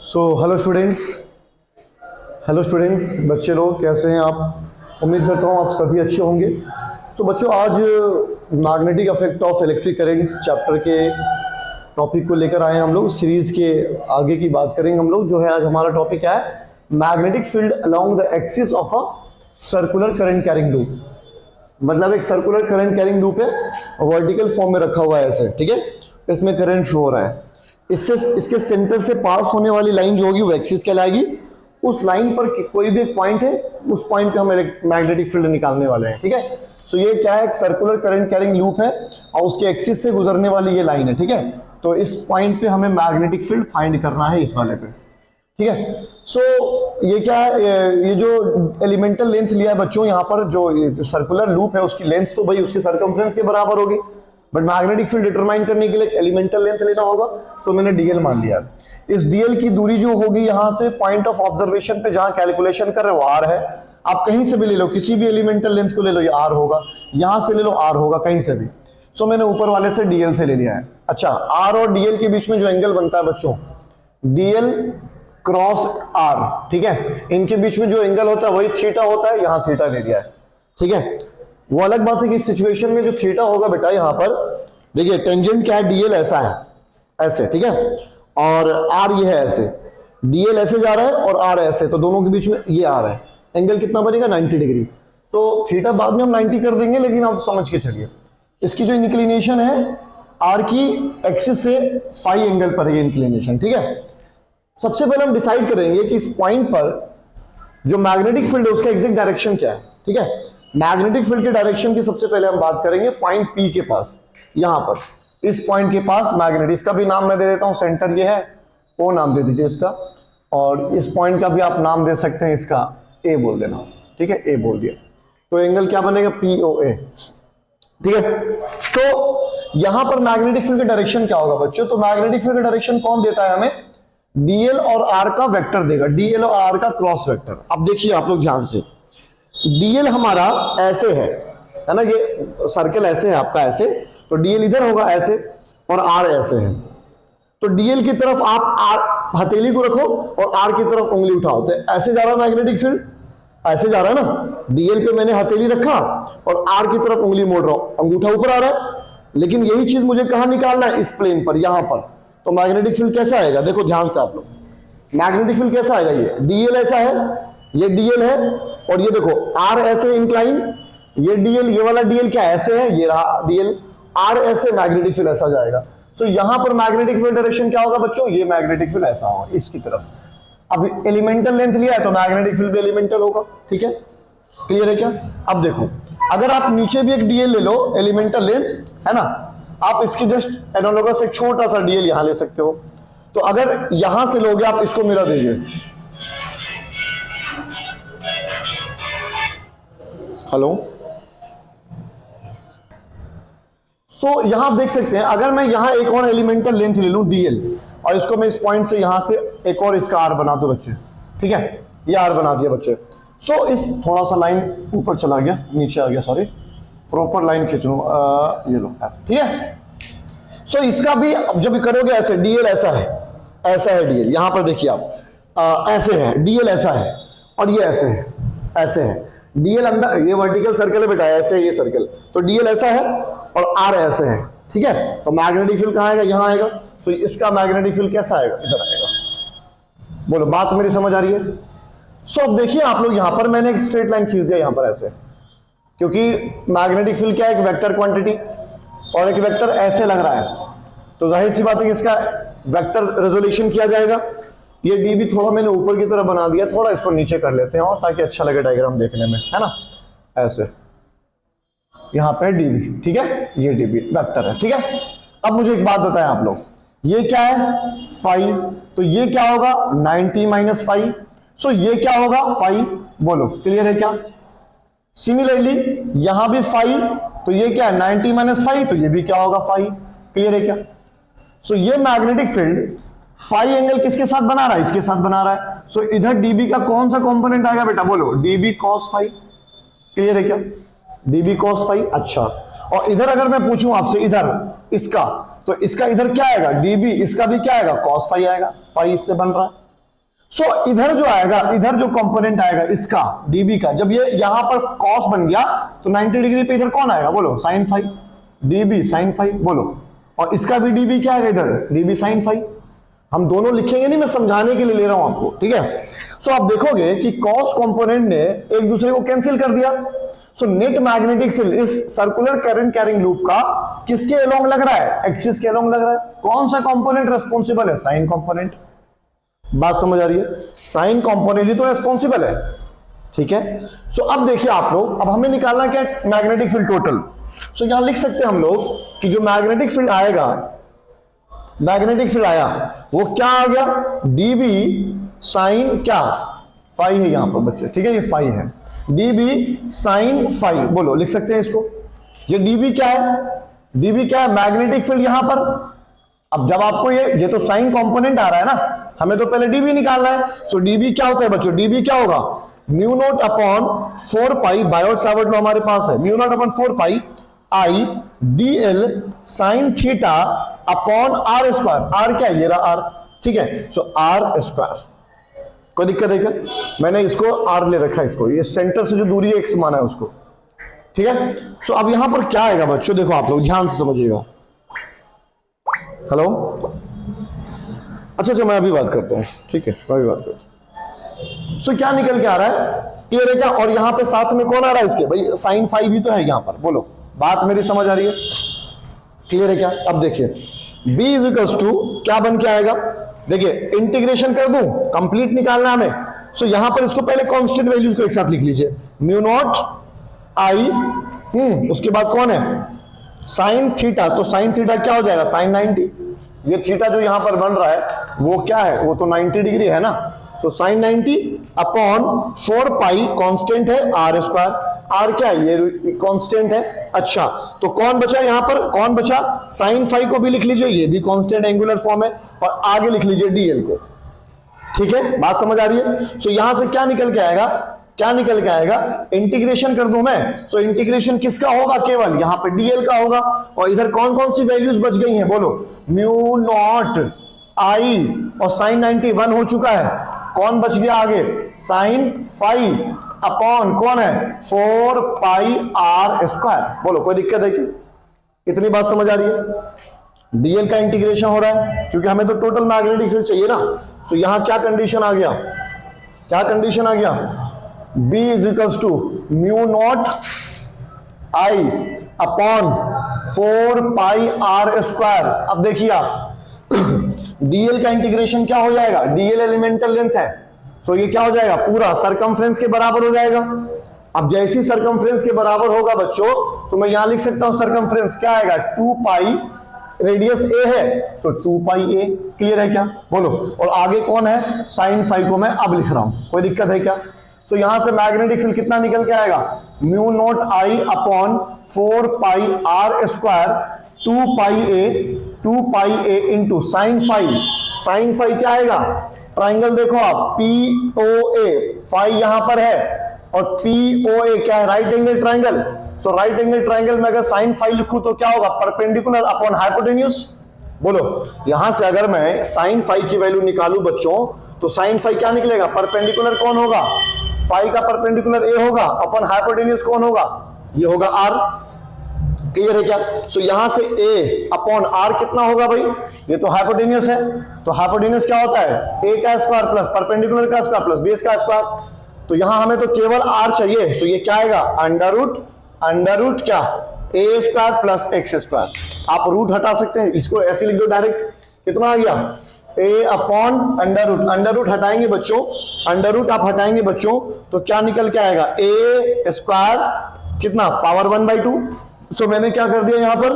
Hello students, बच्चे लोग कैसे हैं आप? उम्मीद करता हूँ आप सभी अच्छे होंगे। बच्चों, आज magnetic effect of electric current chapter के टॉपिक को लेकर आए हैं हम लोग। सीरीज के आगे की बात करेंगे हम लोग। जो है आज हमारा टॉपिक है magnetic field along the axis of a circular current carrying loop. मतलब एक सर्कुलर करंट कैरिंग लूप है, वर्टिकल फॉर्म में रखा हुआ है ऐसे, ठीक है। इसमें करंट फ्लो हो रहा है, इससे इसके सेंटर से पास होने वाली लाइन जो होगी वो एक्सिस कहलाएगी। उस लाइन पर कोई भी एक पॉइंट है, उस पॉइंट पे हम मैग्नेटिक फील्ड निकालने वाले हैं, ठीक है। ये क्या है, एक सर्कुलर करंट कैरिंग लूप है और उसके एक्सिस से गुजरने वाली ये लाइन है, ठीक है। तो इस पॉइंट पे हमें मैग्नेटिक फील्ड फाइंड करना है, इस वाले पे, ठीक है। ये क्या है, ये जो एलिमेंटल लेंथ लिया है बच्चों, यहाँ पर जो सर्कुलर लूप है उसकी लेंथ तो भाई उसके सरकमफ्रेंस के बराबर होगी, बट मैग्नेटिक फील्ड डिटरमाइन करने के लिए एलिमेंटल लेंथ लेना होगा। मैंने डीएल मान लिया। इस डीएल की दूरी जो होगी यहाँ से पॉइंट ऑफ ऑब्जर्वेशन पे जहां कैलकुलेशन कर रहे हो आर है। आप कहीं से भी ले लो, किसी भी एलिमेंटल लेंथ को ले लो, ये आर होगा, यहां से ले लो आर होगा, कहीं से भी। मैंने ऊपर वाले से डीएल से ले लिया है। अच्छा, आर और डीएल के बीच में जो एंगल बनता है बच्चों, डीएल क्रॉस आर, ठीक है, इनके बीच में जो एंगल होता है वही थीटा होता है, यहां थीटा ले लिया है, ठीक है। वो अलग बात है कि इस सिचुएशन में जो थीटा होगा बेटा, यहां पर देखिए टेंजेंट क्या है, डीएल ऐसा है, ऐसे, ठीक है, और आर ये है ऐसे। डीएल ऐसे जा रहा है और आर ऐसे, तो दोनों के बीच में ये आर है। एंगल कितना बनेगा, 90 डिग्री। तो थीटा बाद में हम 90 कर देंगे, लेकिन आप समझ के चलिए इसकी जो इंक्लिनेशन है आर की एक्सिस से फाई एंगल पर है इंक्लिनेशन, ठीक है। सबसे पहले हम डिसाइड करेंगे कि इस पॉइंट पर जो मैग्नेटिक फील्ड है उसका एग्जैक्ट डायरेक्शन क्या है, ठीक है। मैग्नेटिक फील्ड के डायरेक्शन की सबसे पहले हम बात करेंगे पॉइंट पी के पास। यहां पर इस पॉइंट के पास मैग्नेट, इसका भी नाम मैं दे देता हूं, सेंटर ये है, ओ नाम दे दीजिए इसका, और इस पॉइंट का भी आप नाम दे सकते हैं, इसका ए बोल देना, ठीक है, ए बोल दिया। तो एंगल क्या बनेगा, पी ओ ए, ठीक है। यहां पर मैग्नेटिक फील्ड का डायरेक्शन क्या होगा बच्चों, तो मैग्नेटिक फील्ड का डायरेक्शन कौन देता है हमें, डीएल और आर का वेक्टर देगा, डीएल और आर का क्रॉस वेक्टर। अब देखिए आप लोग ध्यान से, डीएल हमारा ऐसे है ना, ये सर्कल ऐसे है आपका ऐसे, तो डीएल इधर होगा ऐसे और आर ऐसे है। तो डीएल की तरफ आप आर हथेली को रखो और आर की तरफ उंगली उठाओ, तो ऐसे जा रहा है मैग्नेटिक फील्ड, ऐसे जा रहा है ना। डीएल पे मैंने हथेली रखा और आर की तरफ उंगली मोड़ रहा हूं, अंगूठा ऊपर आ रहा है, लेकिन यही चीज मुझे कहां निकालना है, इस प्लेन पर, यहां पर। तो मैग्नेटिक फील्ड कैसा आएगा, देखो ध्यान से आप लोग, मैग्नेटिक फील्ड कैसा आएगा, ये डीएल ऐसा है, ये डीएल है, और ये देखो आर ऐसे इंक्लाइन, ये डीएल, ये वाला डीएल क्या ऐसे है, ये रहा डीएल, आर ऐसे, मैग्नेटिक फील्ड ऐसा जाएगा। यहां पर मैग्नेटिक फील्ड डायरेक्शन क्या होगा बच्चों, ये मैग्नेटिक फील्ड ऐसा होगा इसकी तरफ। अब एलिमेंटल लेंथ लिया है तो मैग्नेटिक फील्ड भी एलिमेंटल होगा, ठीक है, क्लियर है क्या। अब देखो, अगर आप नीचे भी एक डीएल ले लो, एलिमेंटल लेंथ है ना, आप इसके जस्ट एनालोगस एक छोटा सा डीएल यहां ले सकते हो। तो अगर यहां से लोगे आप, इसको मिला दीजिए, हेलो। यहां आप देख सकते हैं, अगर मैं यहां एक और एलिमेंटल लेंथ ले लूं डीएल, और इसको मैं इस पॉइंट से यहां से एक और इसका आर बना दो बच्चे, ठीक है, ये आर बना दिया बच्चे। इस थोड़ा सा लाइन ऊपर चला गया, नीचे आ गया, सॉरी, प्रॉपर लाइन खींच लूं, ये लो ऐसे, ठीक है। इसका भी अब जब करोगे ऐसे, डीएल ऐसा है डीएल, यहां पर देखिए आप, ऐसे है डीएल, ऐसा है, और ये ऐसे है डीएल अंदर, ये वर्टिकल सर्कल है बेटा, ऐसे ये सर्कल, तो डीएल ऐसा है और आर ऐसे है, ठीक है। तो मैग्नेटिक फील्ड कहां आएगा, यहां आएगा। इसका मैग्नेटिक फील्ड कैसा आएगा, इधर आएगा। बोलो, बात मेरी समझ आ रही है। अब देखिए आप लोग, यहां पर मैंने एक स्ट्रेट लाइन खींच दिया यहां पर ऐसे, क्योंकि मैग्नेटिक फील्ड क्या है, एक वेक्टर क्वांटिटी, और एक वेक्टर ऐसे लग रहा है, तो जाहिर सी बात है कि इसका वेक्टर रेजोल्यूशन किया जाएगा। ये डी भी थोड़ा मैंने ऊपर की तरफ बना दिया, थोड़ा इसको नीचे कर लेते हैं और ताकि अच्छा लगे डायग्राम देखने में, है ना, ऐसे। यहां पे डी भी, ठीक है, ये डी भी वेक्टर है, ठीक है। अब मुझे एक बात बताएं आप लोग, ये क्या है, फाई, तो ये क्या होगा, 90 माइनस फाई। ये क्या होगा, फाई, बोलो क्लियर है क्या। सिमिलरली यहां भी फाई, तो ये क्या है, 90 माइनस फाई, तो ये भी क्या होगा, फाई, क्लियर है क्या। ये मैग्नेटिक फील्ड फाई एंगल किसके साथ बना रहा है, इसके साथ बना रहा है। इधर डीबी का कौन सा कंपोनेंट आएगा बेटा, बोलो, डीबी कॉस फाई, क्लियर है क्या, डीबी कॉस फाई। अच्छा, और इधर अगर मैं पूछूं आपसे, इधर इसका, तो इसका इधर क्या आएगा, डीबी, इसका भी क्या आएगा, कॉस फाई आएगा, फाई इससे बन रहा है, सो इधर जो आएगा, इधर जो कंपोनेंट आएगा इसका dB का, जब ये यहां पर cos बन गया तो 90 डिग्री पे इधर कौन आएगा बोलो, sin phi, dB sin phi बोलो, और इसका भी dB क्या आएगा इधर, dB sin phi। हम दोनों लिखेंगे नहीं, मैं समझाने के लिए ले रहा हूं आपको, ठीक है। सो आप देखोगे कि cos कंपोनेंट ने एक दूसरे को कैंसिल कर दिया। सो नेट मैग्नेटिक फील्ड इस सर्कुलर करंट कैरिंग लूप का किसके अलोंग लग रहा है, एक्सिस के अलोंग लग रहा है। कौन सा कंपोनेंट रेस्पॉन्सिबल है, साइन कंपोनेंट। बात समझ आ रही है, साइन कंपोनेंट ही तो रेस्पॉन्सिबल है, ठीक है। सो अब देखिए आप लोग, अब हमें निकालना क्या है, मैग्नेटिक फील्ड टोटल। सो यहां लिख सकते हैं हम लोग कि जो मैग्नेटिक फील्ड आएगा, मैग्नेटिक फील्ड आया वो क्या आ गया, dB साइन क्या, फाई है यहां पर बच्चे, ठीक है, ये फाई है, dB साइन फाई बोलो, लिख सकते हैं इसको। ये dB क्या है, dB क्या है, मैग्नेटिक फील्ड यहां पर। अब जब आपको ये तो साइन कंपोनेंट आ रहा है ना, हमें तो पहले dB निकालना है। सो dB क्या होता है बच्चों, dB क्या होगा, mu naught upon 4 pi, Biot Savart law हमारे पास है, mu naught upon 4 pi I dl sine theta upon R square. R क्या है, ये रहा आर, ठीक है। सो आर स्क्वायर, कोई दिक्कत है क्या, मैंने इसको आर ले रखा है, इसको ये सेंटर से जो दूरी है एक्स माना है उसको, ठीक है। सो अब यहां पर क्या आएगा बच्चों, देखो आप लोग ध्यान से समझिएगा। हेलो, अच्छा मैं अभी बात करता हूं, ठीक है, मैं अभी बात करता हूं। सो क्या निकल के आ रहा है, क्लियर है क्या। और यहां पे साथ में कौन आ रहा है इसके, भाई साइन फाई भी तो है यहां पर, बोलो बात मेरी समझ आ रही है, क्लियर है क्या। अब देखिए b इज इक्वल्स टू क्या बन के आएगा, देखिए इंटीग्रेशन कर दूं, कंप्लीट निकालना हमें। सो यहां पर इसको पहले कांस्टेंट वैल्यूज को एक साथ लिख लीजिए, म्यू नॉट आई, उसके बाद कौन है साइन थीटा, तो साइन थीटा क्या हो जाएगा, साइन 90। ये थीटा जो यहां पर बन रहा है वो क्या है, वो तो 90 डिग्री है ना। सो साइन 90 अपॉन 4 पाई, कांस्टेंट है आर स्क्वायर, आर क्या है, ये कांस्टेंट है। अच्छा तो कौन बचा यहां पर, कौन बचा, साइन फाई को भी लिख लीजिए, ये भी कांस्टेंट एंगुलर फॉर्म है, और आगे लिख लीजिए डीएल को, ठीक है, बात समझ आ रही है। सो यहां से क्या निकल के आएगा, क्या निकल के आएगा, इंटीग्रेशन कर दूं मैं। सो इंटीग्रेशन किसका होगा, केवल यहां पे डीएल का होगा, और इधर कौन कौन सी वैल्यूज बच गई हैं बोलो, म्यू नॉट आई और साइन 91 हो चुका है, कौन बच गया आगे, साइन फाई अपॉन कौन है 4 पाई आर स्क्वायर। बोलो कोई दिक्कत है क्या, इतनी बात समझ आ रही है। डीएल का इंटीग्रेशन हो रहा है क्योंकि हमें तो टोटल मैग्नेटिक फील्ड चाहिए ना। सो यहां क्या कंडीशन आ गया, क्या कंडीशन आ गया, b is equals to mu naught I upon 4 pi R square. अब देखिए आप डीएल का इंटीग्रेशन क्या हो जाएगा, डीएल एलिमेंटल लेंथ है, तो ये क्या हो जाएगा, पूरा सरकमफ्रेंस के बराबर हो जाएगा। अब जैसी सरकमफ्रेंस के बराबर होगा बच्चों, तो मैं यहां लिख सकता हूं सरकमफ्रेंस क्या आएगा, 2 पाई, रेडियस ए है, सो 2 पाई ए, क्लियर है क्या, बोलो। और आगे कौन है, साइन फाई को मैं अब लिख रहा हूं, कोई दिक्कत है क्या। सो यहां से मैग्नेटिक फील्ड कितना निकल के आएगा, mu naught I upon 4 pi R square 2 pi A into sine phi. Sine phi क्या आएगा, ट्राइंगल देखो आप, पी ओ ए, फाई यहां पर है और पी ओ ए क्या है, राइट एंगल ट्राइंगल। सो राइट एंगल ट्राइंगल में अगर साइन फाई लिखूं तो क्या होगा, परपेंडिकुलर अपॉन हाइपोटेन्यूज। बोलो यहां से अगर मैं साइन फाई की वैल्यू निकालूं बच्चों, तो साइन फाई क्या निकलेगा, परपेंडिकुलर कौन होगा, फाई का परपेंडिकुलर ए होगा, अपॉन हाइपोटेन्यूज कौन होगा, ये होगा आर, क्लियर है क्या। सो यहां से ए अपॉन आर कितना होगा भाई, ये तो हाइपोटेन्यूज है, तो हाइपोटेन्यूज क्या होता है, ए का स्क्वायर प्लस परपेंडिकुलर का स्क्वायर प्लस बेस का स्क्वायर। तो यहां हमें तो केवल आर चाहिए, सो ये क्या आएगा, अंडर रूट क्या, ए स्क्वायर प्लस एक्स स्क्वायर। आप रूट हटा सकते हैं, इसको ऐसे लिख दो डायरेक्ट, कितना आ गया, ए अपॉन अंडर रूट हटाएंगे बच्चों, अंडर रूट आप हटाएंगे बच्चों तो क्या निकल के आएगा, ए स्क्वायर कितना, पावर 1/2। सो मैंने क्या कर दिया यहां पर,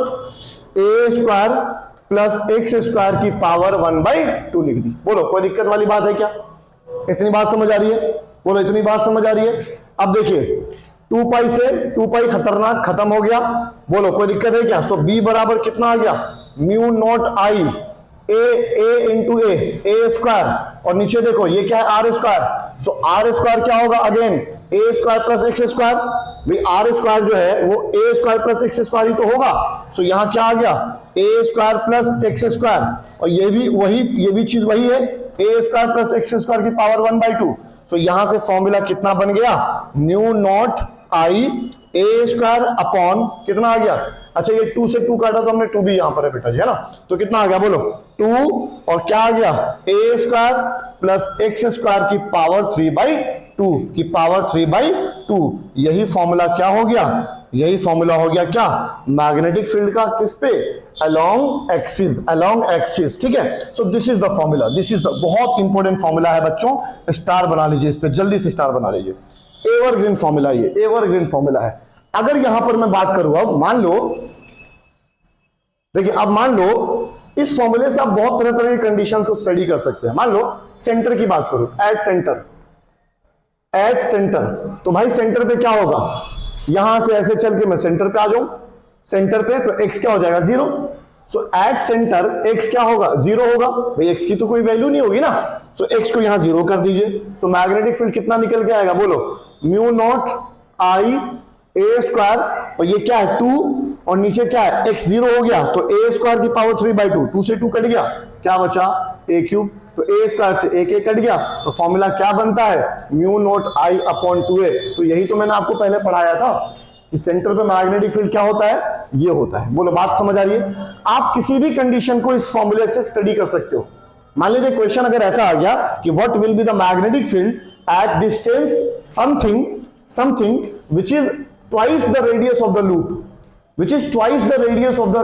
ए स्क्वायर प्लस एक्स स्क्वायर की पावर 1/2 लिख दी। बोलो कोई दिक्कत वाली बात है क्या, इतनी बात समझ आ रही है, बोलो इतनी बात समझ आ रही है। अब देखिए 2 पाई से 2 पाई खतरनाक खत्म हो गया, बोलो कोई दिक्कत है क्या। सो बी बराबर कितना आ गया, mu naught I A into A square, और नीचे देखो ये क्या है, R square. So R square क्या होगा, again A square plus X square. भाई आर स्क्वायर जो है वो A square plus X square ही तो होगा। सो यहां क्या आ गया, A square plus X square, और ये भी वही, ये भी चीज वही है, A square plus X square की पावर 1/2। सो यहां से फॉर्मूला कितना बन गया, new not I A square upon कितना आ गया, अच्छा ये 2 से 2 काटा तो हमने 2 भी यहां पर है बेटा जी, है ना, तो कितना आ गया बोलो 2 और क्या आ गया A square plus X square की पावर 3/2 की पावर 3/2। यही फॉर्मूला क्या हो गया, यही फॉर्मूला हो गया क्या, मैग्नेटिक फील्ड का, किस पे, अलोंग एक्सिस, ठीक है। So this is the formula, this is the बहुत इंपॉर्टेंट फॉर्मूला है बच्चों, स्टार बना लीजिए इस पे, जल्दी से स्टार बना लीजिए, एवरग्रीन फॉर्मूला, ये एवरग्रीन फॉर्मूला है। अगर यहां पर मैं बात करूं, अब मान लो, देखिए अब मान लो इस फॉर्मूले से आप बहुत तरह तरह की कंडीशंस को स्टडी कर सकते हैं। मान लो सेंटर की बात करूं, एट सेंटर, तो भाई सेंटर पे क्या होगा, यहां से ऐसे चल के मैं सेंटर पे आ जाऊं, सेंटर पे तो x क्या हो जाएगा 0। सो एट सेंटर x क्या होगा 0 होगा, भाई x की तो कोई वैल्यू नहीं होगी ना, सो x को यहां 0 कर दीजिए। सो मैग्नेटिक फील्ड कितना निकल के आएगा बोलो, mu naught I A square, और ये क्या है 2 और नीचे क्या है x 0 हो गया, तो ए स्क्वायर की पावर 3/2, 2 से 2 कट गया, क्या बचा a क्यूब, तो ए स्क्वायर से एक कट गया, तो फॉर्मूला क्या बनता है, mu naught I upon 2a। तो यही तो मैंने आपको पहले पढ़ाया था कि सेंटर पे मैग्नेटिक फील्ड क्या होता है, ये होता है। बोलो बात समझ आ रही है। आप किसी भी कंडीशन को इस फॉर्मूले से स्टडी कर सकते हो। मान लीजिए क्वेश्चन अगर ऐसा आ गया कि what will be the magnetic field at distance something which is twice the radius of the loop, which is twice the radius of the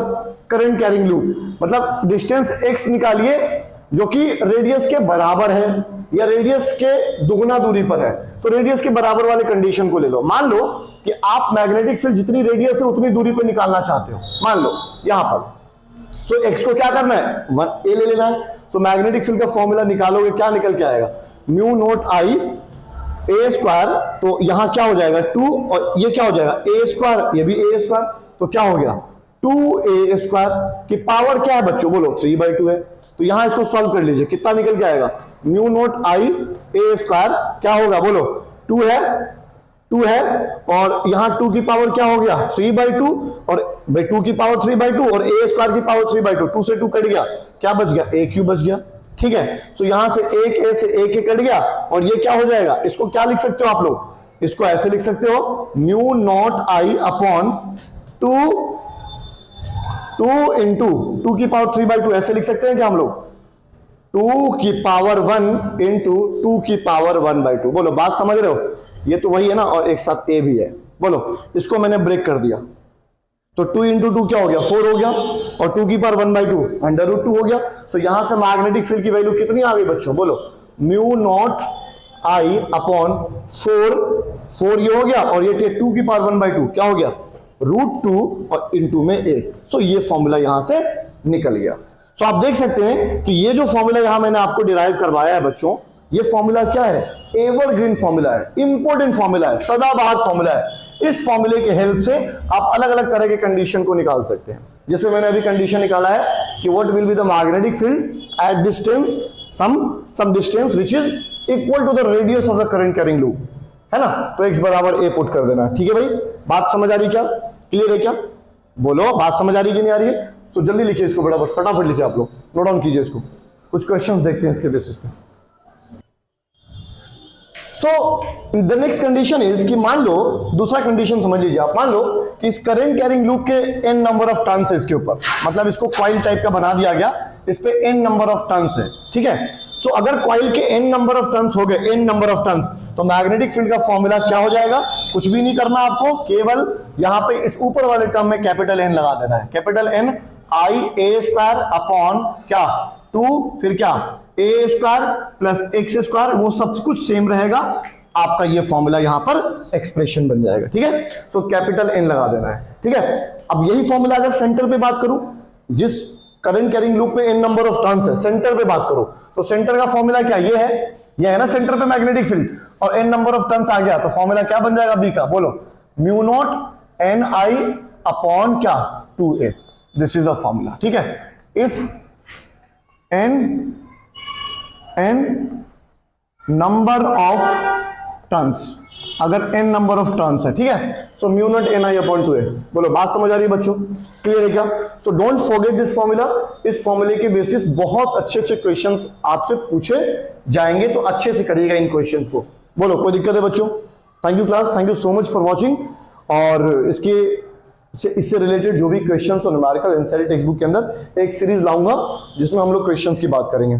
current carrying loop, मतलब डिस्टेंस x निकालिए जो कि रेडियस के बराबर है या रेडियस के दुगना दूरी पर है, तो रेडियस के बराबर वाले कंडीशन को ले लो। मान लो कि आप मैग्नेटिक फील्ड जितनी रेडियस है उतनी दूरी पर निकालना चाहते हो, मान लो यहां पर। सो x को क्या करना है, 1a ले लेना है। सो मैग्नेटिक फील्ड का फॉर्मूला निकालोगे, क्या निकल के आएगा, mu naught I A square, तो यहां क्या हो जाएगा 2 और ये क्या हो जाएगा ए स्क्वायर, ये भी ए स्क्वायर, तो क्या हो गया 2a स्क्वायर की पावर क्या है बच्चों बोलो 3/2 है। तो यहां इसको सॉल्व कर लीजिए, कितना निकल के आएगा, mu naught I A square क्या होगा बोलो 2 है और यहां 2 की पावर क्या हो गया 3/2, और भाई 2 की पावर 3/2 और a स्क्वायर की पावर 3/2, 2 से 2 कट गया, क्या बच गया a क्यूब बच गया, ठीक है। सो यहां से एक a से एक कट गया और ये क्या हो जाएगा, इसको क्या लिख सकते हो आप लोग, इसको ऐसे लिख सकते हो, mu naught I upon 2 into 2 की पावर 3/2, ऐसे लिख सकते हैं क्या हम लोग, 2 की पावर 1 इंटू 2 की पावर 1/2। बोलो बात समझ रहे हो, ये तो वही है ना, और एक साथ a भी है। बोलो इसको मैंने ब्रेक कर दिया, तो 2 इंटू 2 क्या हो गया 4 हो गया, और 2 की पावर 1/2 √2 हो गया। सो यहां से मैग्नेटिक फील्ड की वैल्यू कितनी आ गई बच्चों बोलो, म्यू नॉट आई अपॉन 4 ये हो गया, और ये 2 की पावर 1/2 क्या हो गया √2 और इंटू में a। सो ये फॉर्मूला यहां से निकल गया। सो आप देख सकते हैं कि ये जो फॉर्मूला यहां मैंने आपको डिराइव करवाया है बच्चों, ये फॉर्मूला क्या है, एवरग्रीन फॉर्मूला है, इंपॉर्टेंट फॉर्मूला है, सदाबहार फॉर्मूला है। इस फॉर्मूले के हेल्प से आप अलग अलग तरह के कंडीशन को निकाल सकते हैं। जैसे मैंने अभी कंडीशन निकाला है कि what will be the magnetic field at distance some distance which is equal to the radius of the current carrying loop, है ना, तो x बराबर a पुट कर देना, ठीक है भाई। बात समझ आ रही क्या, क्लियर है क्या, बोलो बात समझ आ रही कि नहीं आ रही है। सो जल्दी लिखिए इसको, बराबर फटाफट लिखिए, आप लोग नोट डाउन कीजिए इसको, कुछ क्वेश्चंस देखते हैं इसके बेसिस पे। So the next condition is कि मान लो, दूसरा कंडीशन समझ लीजिए आप, मान लो कि इस करंट कैरिंग लूप के n नंबर ऑफ टर्न्स है इसके ऊपर, मतलब इसको कॉइल टाइप का बना दिया गया, इस पे n नंबर ऑफ टर्न्स है, ठीक है। सो अगर कॉइल के n नंबर ऑफ टर्न्स हो गए, n नंबर ऑफ टर्न्स, तो मैग्नेटिक फील्ड का फॉर्मूला क्या हो जाएगा, कुछ भी नहीं करना आपको, केवल यहां पे इस ऊपर वाले टर्म में कैपिटल N लगा देना है, कैपिटल N आई ए स्क्वायर अपॉन क्या 2, फिर क्या a square plus x square, वो सब कुछ सेम रहेगा, आपका ये फॉर्मूला यहां पर एक्सप्रेशन बन जाएगा, ठीक है। सो कैपिटल N लगा देना है, ठीक है। अब यही फॉर्मूला अगर सेंटर पे बात करूं, जिस करंट कैरिंग लूप में n नंबर ऑफ टर्न्स है, सेंटर पे बात करो, तो सेंटर का फॉर्मूला क्या ये है ना सेंटर पे मैग्नेटिक फील्ड, और n नंबर ऑफ टर्न्स आ गया, तो फॉर्मूला क्या बन जाएगा b का, बोलो mu naught n i upon क्या 2a, this is the formula, ठीक है। If n number of turns, अगर n नंबर ऑफ टर्न्स है, ठीक है, so mu naught n i upon 2a। बोलो बात समझ आ रही है बच्चों, क्लियर है क्या। So don't forget this formula, इस फॉर्मूले के बेसिस बहुत अच्छे अच्छे क्वेश्चंस आपसे पूछे जाएंगे, तो अच्छे से करिएगा इन क्वेश्चंस को। बोलो, कोई दिक्कत है बच्चों? Thank you class, thank you so much for watching. और इससे रिलेटेड जो भी क्वेश्चंस और न्यूमेरिकल एनसीईआरटी टेक्स्ट बुक के अंदर एक सीरीज लाऊंगा जिसमें हम लोग क्वेश्चंस की बात करेंगे।